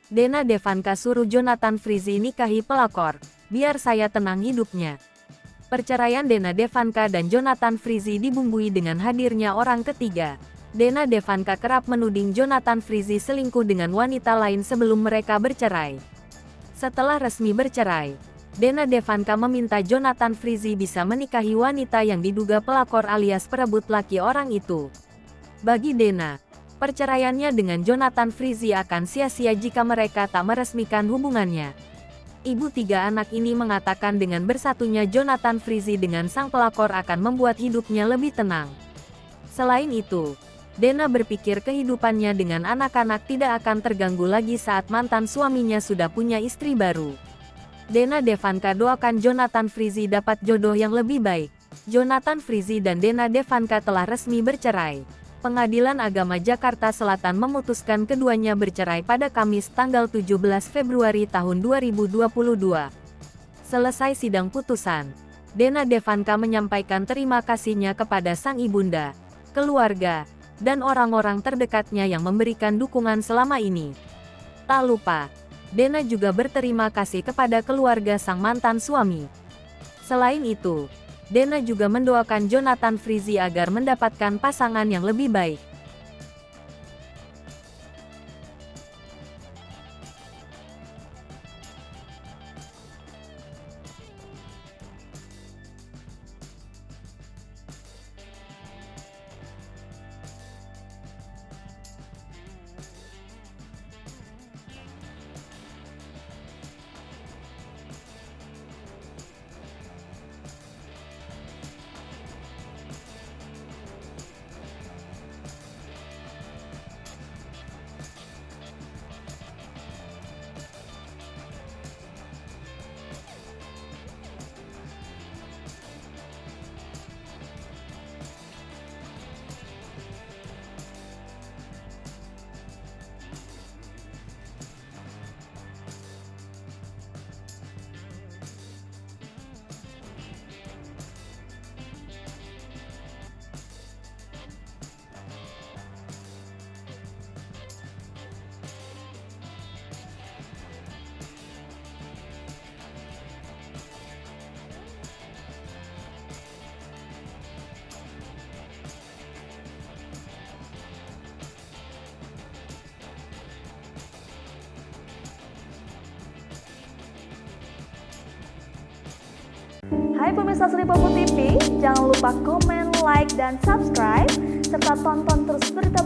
Dena Devanka suruh Jonathan Frizzy nikahi pelakor, biar saya tenang hidupnya. Perceraian Dena Devanka dan Jonathan Frizzy dibumbui dengan hadirnya orang ketiga. Dena Devanka kerap menuding Jonathan Frizzy selingkuh dengan wanita lain sebelum mereka bercerai. Setelah resmi bercerai, Dena Devanka meminta Jonathan Frizzy bisa menikahi wanita yang diduga pelakor alias perebut laki orang itu. Bagi Dena, perceraiannya dengan Jonathan Frizzy akan sia-sia jika mereka tak meresmikan hubungannya. Ibu tiga anak ini mengatakan dengan bersatunya Jonathan Frizzy dengan sang pelakor akan membuat hidupnya lebih tenang. Selain itu, Dena berpikir kehidupannya dengan anak-anak tidak akan terganggu lagi saat mantan suaminya sudah punya istri baru. Dena Devanka doakan Jonathan Frizzy dapat jodoh yang lebih baik. Jonathan Frizzy dan Dena Devanka telah resmi bercerai. Pengadilan Agama Jakarta Selatan memutuskan keduanya bercerai pada Kamis tanggal 17 Februari tahun 2022. Selesai sidang putusan, Dena Devanka menyampaikan terima kasihnya kepada sang ibunda, keluarga, dan orang-orang terdekatnya yang memberikan dukungan selama ini. Tak lupa, Dena juga berterima kasih kepada keluarga sang mantan suami. Selain itu, Dena juga mendoakan Jonathan Frizzy agar mendapatkan pasangan yang lebih baik. Hai pemirsa Sri Popo TV, jangan lupa komen, like, dan subscribe, serta tonton terus berita